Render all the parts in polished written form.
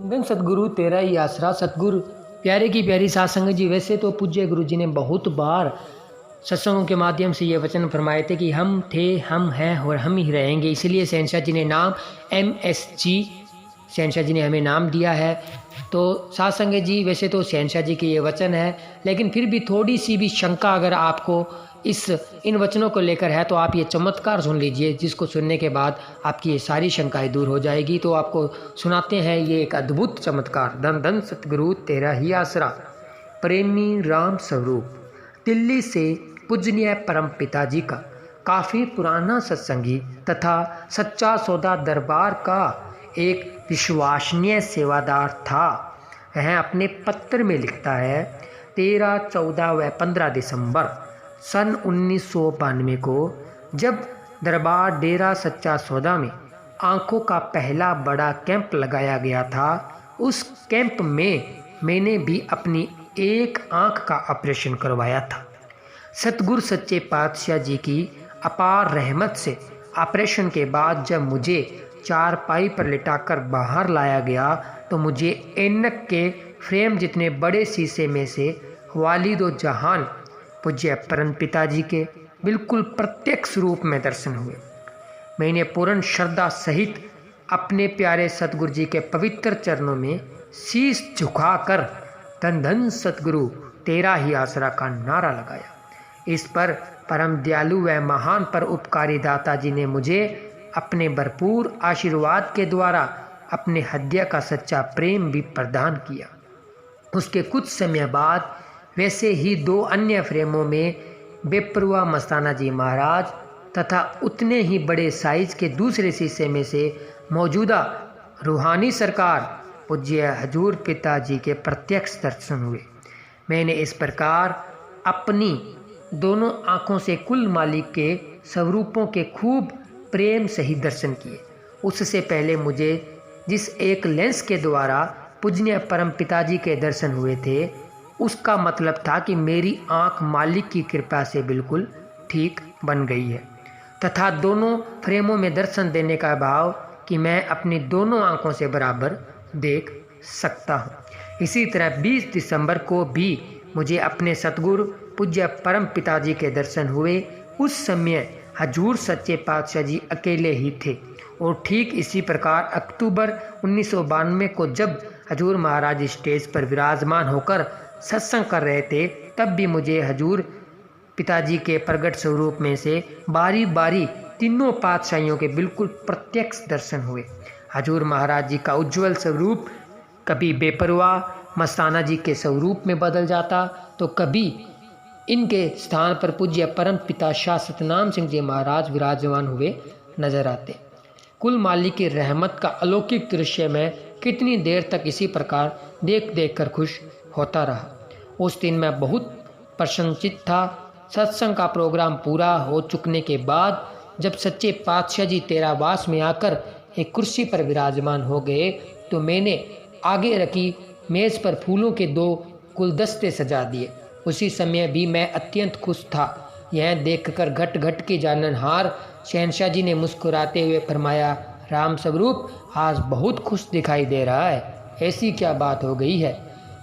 धन सतगुरु तेरा ही आसरा। सतगुरु प्यारे की प्यारी साध संगत जी, वैसे तो पूज्य गुरु जी ने बहुत बार सत्संगों के माध्यम से ये वचन फरमाए थे कि हम थे, हम हैं और हम ही रहेंगे। इसलिए शहनशाह जी ने नाम MSG शहनशाह जी ने हमें नाम दिया है। तो साध संगत जी, वैसे तो शहनशाह जी के ये वचन है, लेकिन फिर भी थोड़ी सी भी शंका अगर आपको इन वचनों को लेकर है तो आप ये चमत्कार सुन लीजिए, जिसको सुनने के बाद आपकी ये सारी शंकाएं दूर हो जाएगी। तो आपको सुनाते हैं ये एक अद्भुत चमत्कार। धन धन सतगुरु तेरा ही आसरा। प्रेमी राम स्वरूप दिल्ली से पूजनीय परम पिताजी का काफ़ी पुराना सत्संगी तथा सच्चा सौदा दरबार का एक विश्वसनीय सेवादार था। वह अपने पत्र में लिखता है, 13, 14 व 15 दिसंबर सन 1992 को जब दरबार डेरा सच्चा सौदा में आंखों का पहला बड़ा कैंप लगाया गया था, उस कैंप में मैंने भी अपनी एक आंख का ऑपरेशन करवाया था। सतगुरु सच्चे पातशाह जी की अपार रहमत से ऑपरेशन के बाद जब मुझे चारपाई पर लिटाकर बाहर लाया गया तो मुझे ऐनक के फ्रेम जितने बड़े शीशे में से वालिदो जहान पूज्य परम पिताजी के बिल्कुल प्रत्यक्ष रूप में दर्शन हुए। मैंने पूर्ण श्रद्धा सहित अपने प्यारे सतगुरु जी के पवित्र चरणों में शीश झुकाकर धन धन सतगुरु तेरा ही आसरा का नारा लगाया। इस पर परम दयालु व महान पर उपकारी दाता जी ने मुझे अपने भरपूर आशीर्वाद के द्वारा अपने हृदय का सच्चा प्रेम भी प्रदान किया। उसके कुछ समय बाद वैसे ही 2 अन्य फ्रेमों में बेपरवाह मस्ताना जी महाराज तथा उतने ही बड़े साइज के दूसरे शीशे में से मौजूदा रूहानी सरकार पूज्य हजूर पिताजी के प्रत्यक्ष दर्शन हुए। मैंने इस प्रकार अपनी दोनों आँखों से कुल मालिक के स्वरूपों के खूब प्रेम सहित दर्शन किए। उससे पहले मुझे जिस एक लेंस के द्वारा पूजनीय परम पिताजी के दर्शन हुए थे, उसका मतलब था कि मेरी आँख मालिक की कृपा से बिल्कुल ठीक बन गई है तथा दोनों फ्रेमों में दर्शन देने का भाव कि मैं अपनी दोनों आँखों से बराबर देख सकता हूँ। इसी तरह 20 दिसंबर को भी मुझे अपने सतगुरु पूज्य परम पिताजी के दर्शन हुए। उस समय हजूर सच्चे पातशाह जी अकेले ही थे और ठीक इसी प्रकार अक्टूबर 1992 को जब हजूर महाराज स्टेज पर विराजमान होकर सत्संग कर रहे थे, तब भी मुझे हजूर पिताजी के प्रगट स्वरूप में से बारी बारी तीनों पातशाहियों के बिल्कुल प्रत्यक्ष दर्शन हुए। हजूर महाराज जी का उज्जवल स्वरूप कभी बेपरवाह मस्ताना जी के स्वरूप में बदल जाता तो कभी इनके स्थान पर पूज्य परम पिता शाह सतनाम सिंह जी महाराज विराजमान हुए नजर आते। कुल मालिक की रहमत का अलौकिक दृश्य मैं कितनी देर तक इसी प्रकार देख देख कर खुश होता रहा। उस दिन मैं बहुत प्रसन्नचित था। सत्संग का प्रोग्राम पूरा हो चुकने के बाद जब सच्चे पातशाह जी तेरावास में आकर एक कुर्सी पर विराजमान हो गए तो मैंने आगे रखी मेज़ पर फूलों के 2 गुलदस्ते सजा दिए। उसी समय भी मैं अत्यंत खुश था। यह देखकर घट घट के जाननहार शहनशाह जी ने मुस्कुराते हुए फरमाया, राम स्वरूप आज बहुत खुश दिखाई दे रहा है, ऐसी क्या बात हो गई है?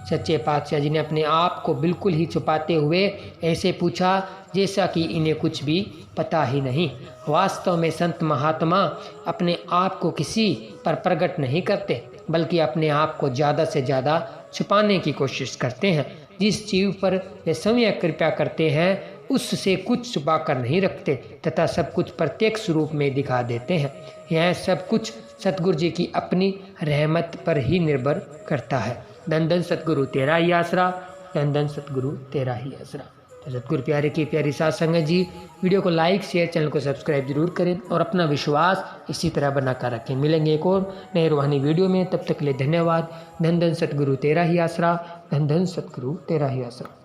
सच्चे पातशाह जी ने अपने आप को बिल्कुल ही छुपाते हुए ऐसे पूछा जैसा कि इन्हें कुछ भी पता ही नहीं। वास्तव में संत महात्मा अपने आप को किसी पर प्रकट नहीं करते, बल्कि अपने आप को ज़्यादा से ज़्यादा छुपाने की कोशिश करते हैं। जिस चीज़ पर वे स्वयं कृपा करते हैं उससे कुछ छुपा कर नहीं रखते तथा सब कुछ प्रत्यक्ष रूप में दिखा देते हैं। यह सब कुछ सतगुरु जी की अपनी रहमत पर ही निर्भर करता है। धन धन सतगुरु तेरा ही आसरा। धन धन सतगुरु तेरा ही आसरा। तो सतगुरु प्यारे की प्यारी साध संगत जी, वीडियो को लाइक शेयर चैनल को सब्सक्राइब जरूर करें और अपना विश्वास इसी तरह बनाकर रखें। मिलेंगे एक और नए रूहानी वीडियो में, तब तक के लिए धन्यवाद। धन धन सतगुरु तेरा ही आसरा। धन धन सतगुरु तेरा ही आसरा।